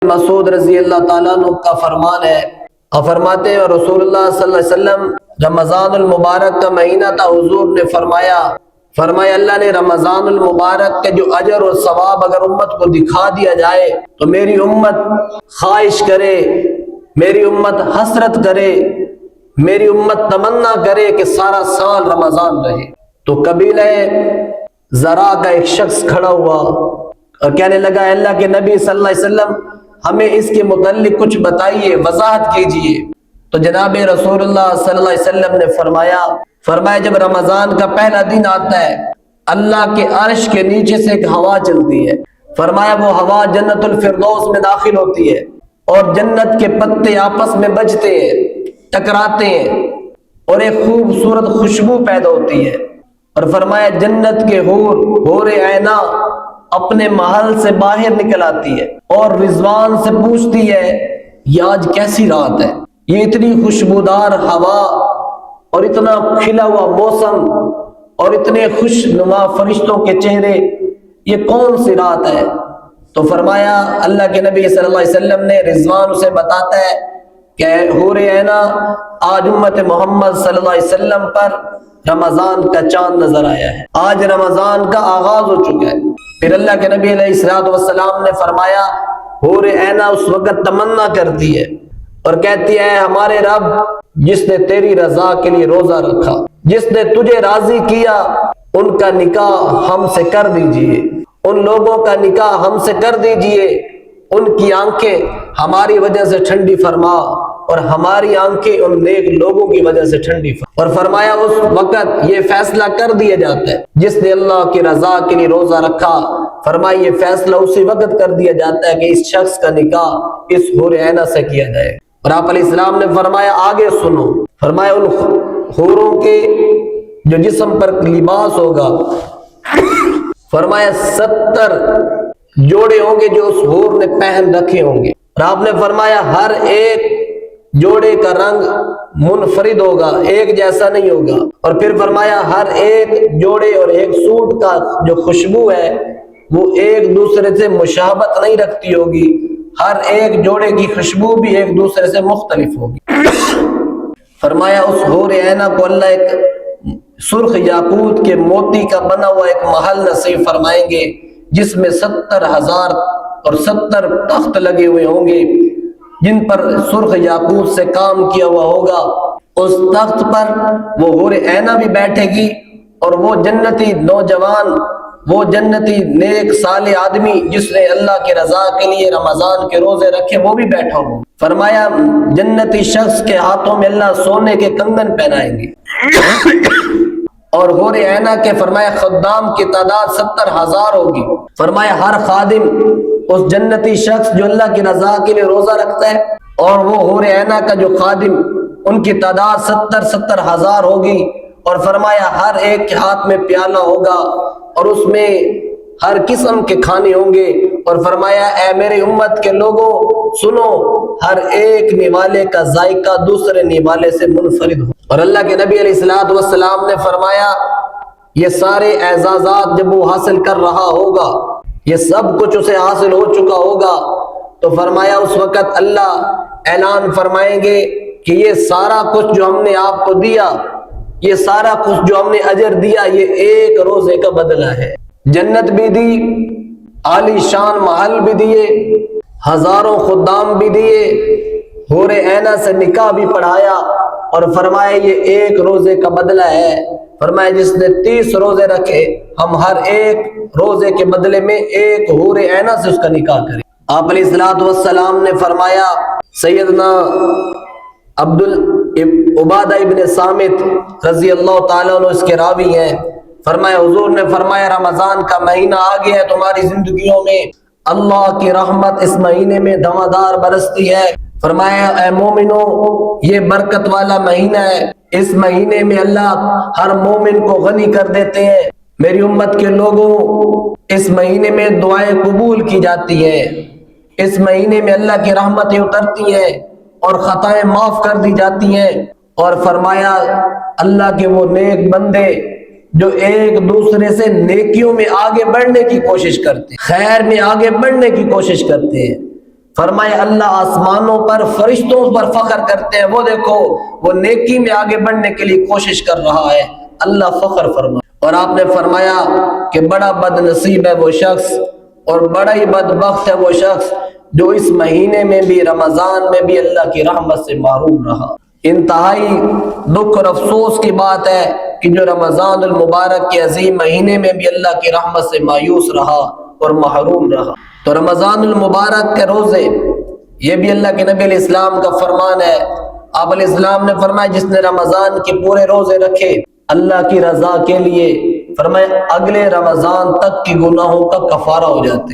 مسعود رضی اللہ تعالیٰ عنہ کا فرمان ہے، آپ فرماتے ہیں رسول اللہ صلی اللہ علیہ وسلم رمضان المبارک کا مہینہ تھا، حضور نے فرمایا اللہ نے رمضان المبارک کے جو اجر اور ثواب اگر امت کو دکھا دیا جائے تو میری امت خواہش کرے، میری امت حسرت کرے، میری امت تمنا کرے کہ سارا سال رمضان رہے۔ تو قبیلہ زرع کا ایک شخص کھڑا ہوا اور کہنے لگا اللہ کے نبی صلی اللہ علیہ وسلم ہمیں اس کے متعلق کچھ بتائیے، وضاحت کیجئے۔ تو جناب رسول اللہ صلی اللہ علیہ وسلم نے فرمایا جب رمضان کا پہلا دن آتا ہے اللہ کے عرش کے نیچے سے ایک ہوا چلتی ہے، فرمایا وہ ہوا جنت الفردوس میں داخل ہوتی ہے اور جنت کے پتے آپس میں بجتے ہیں، ٹکراتے ہیں اور ایک خوبصورت خوشبو پیدا ہوتی ہے، اور فرمایا جنت کے حور عینہ اپنے محل سے باہر نکل آتی ہے اور رضوان سے پوچھتی ہے یہ آج کیسی رات ہے، یہ اتنی خوشبودار ہوا اور اتنا کھلا ہوا موسم اور اتنے خوش نما فرشتوں کے چہرے، یہ کون سی رات ہے؟ تو فرمایا اللہ کے نبی صلی اللہ علیہ وسلم نے رضوان اسے بتاتا ہے کہ حور عینہ آج امت محمد صلی اللہ علیہ وسلم پر رمضان کا چاند نظر آیا ہے، آج رمضان کا آغاز ہو چکا ہے۔ پھر اللہ کے نبی علیہ السلام نے فرمایا حور عینہ اس وقت تمنا کرتی ہے اور کہتی ہے ہمارے رب جس نے تیری رضا کے لیے روزہ رکھا، جس نے تجھے راضی کیا، ان کا نکاح ہم سے کر دیجئے، ان لوگوں کا نکاح ہم سے کر دیجئے، ان کی آنکھیں ہماری وجہ سے ٹھنڈی فرما اور ہماری آنکھیں ان نیک لوگوں کی وجہ سے ٹھنڈی فرما۔ اور فرمایا اس وقت یہ فیصلہ کر دیا جاتا ہے جس نے اللہ کی رضا کے لیے روزہ رکھا، فرمایا یہ فیصلہ اسی وقت کر دیا جاتا ہے کہ اس شخص کا نکاح اس حور عینہ سے کیا جائے۔ اور آپ علیہ السلام نے فرمایا آگے سنو، فرمایا ان حوروں کے جو جسم پر لباس ہوگا، فرمایا 70 جوڑے ہوں گے جو اس حور نے پہن رکھے ہوں گے، اور آپ نے فرمایا ہر ایک جوڑے کا رنگ منفرد ہوگا، ایک جیسا نہیں ہوگا، اور پھر فرمایا ہر ایک جوڑے اور ایک سوٹ کا جو خوشبو ہے وہ ایک دوسرے سے مشابہت نہیں رکھتی ہوگی، ہر ایک جوڑے کی خوشبو بھی ایک دوسرے سے مختلف ہوگی۔ فرمایا اس حور عینہ کو اللہ ایک سرخ یاقوت کے موتی کا بنا ہوا ایک محل نصیب فرمائیں گے جس میں 70,000 اور 70 تخت لگے ہوئے ہوں گے جن پر سرخ یاقوت سے کام کیا ہوا ہوگا۔ اس تخت پر وہ حور عینہ بھی بیٹھے گی اور وہ جنتی نوجوان، وہ جنتی نیک صالح آدمی جس نے اللہ کی رضا کے لیے رمضان کے روزے رکھے وہ بھی بیٹھا ہو۔ فرمایا جنتی شخص کے ہاتھوں میں اللہ سونے کے کنگن پہنائیں گے اور حور عینہ کے فرمایا خدام کی تعداد 70,000 ہوگی۔ فرمایا ہر خادم اس جنتی شخص جو اللہ کی رضا کے لیے روزہ رکھتا ہے اور وہ حور عینہ کا جو خادم، ان کی تعداد 70,000 ہوگی، اور فرمایا ہر ایک کے ہاتھ میں پیالہ ہوگا اور اس میں ہر قسم کے کھانے ہوں گے، اور فرمایا اے میری امت کے لوگوں سنو، ہر ایک نوالے کا ذائقہ دوسرے نوالے سے منفرد ہو۔ اور اللہ کے نبی علیہ السلام نے فرمایا یہ سارے اعزازات جب وہ حاصل کر رہا ہوگا، یہ سب کچھ اسے حاصل ہو چکا ہوگا، تو فرمایا اس وقت اللہ اعلان فرمائیں گے کہ یہ سارا کچھ جو ہم نے آپ کو دیا، یہ سارا کچھ جو ہم نے اجر دیا، یہ ایک روزے کا بدلہ ہے۔ جنت بھی دی، عالی شان محل بھی دیے، ہزاروں خدام بھی دیے، حور عینہ سے نکاح بھی پڑھایا، اور فرمایا یہ ایک روزے کا بدلہ ہے۔ فرمایا جس نے 30 روزے رکھے ہم ہر ایک روزے کے بدلے میں ایک حور عینہ سے اس کا نکاح کریں۔ آپ علیہ السلام نے فرمایا سیدنا عبادہ ابن صامت رضی اللہ تعالیٰ عنہ اس کے راوی ہیں، فرمایا حضور نے فرمایا رمضان کا مہینہ آ گیا ہے تمہاری زندگیوں میں، اللہ کی رحمت اس مہینے میں دھمادار برستی ہے۔ فرمایا اے مومنو یہ برکت والا مہینہ ہے، اس مہینے میں اللہ ہر مومن کو غنی کر دیتے ہیں۔ میری امت کے لوگوں اس مہینے میں دعائیں قبول کی جاتی ہیں، اس مہینے میں اللہ کی رحمتیں اترتی ہیں اور خطائیں معاف کر دی جاتی ہیں، اور فرمایا اللہ کے وہ نیک بندے جو ایک دوسرے سے نیکیوں میں آگے بڑھنے کی کوشش کرتے ہیں، خیر میں آگے بڑھنے کی کوشش کرتے ہیں، فرمایا اللہ آسمانوں پر فرشتوں پر فخر کرتے ہیں، وہ دیکھو وہ نیکی میں آگے بڑھنے کے لیے کوشش کر رہا ہے، اللہ فخر فرمایا۔ اور آپ نے فرمایا کہ بڑا بد نصیب ہے وہ شخص اور بڑا ہی بدبخت ہے وہ شخص جو اس مہینے میں بھی، رمضان میں بھی اللہ کی رحمت سے محروم رہا۔ انتہائی دکھ اور افسوس کی بات ہے کہ جو رمضان المبارک کے عظیم مہینے میں بھی اللہ کی رحمت سے مایوس رہا اور محروم رہا۔ تو رمضان المبارک کے روزے یہ بھی اللہ کے نبی علیہ السلام کا فرمان ہے۔ آپ علیہ السلام نے فرمایا جس نے رمضان کے پورے روزے رکھے اللہ کی رضا کے لیے، فرمایا اگلے رمضان تک کی گناہوں کا کفارہ ہو جاتے۔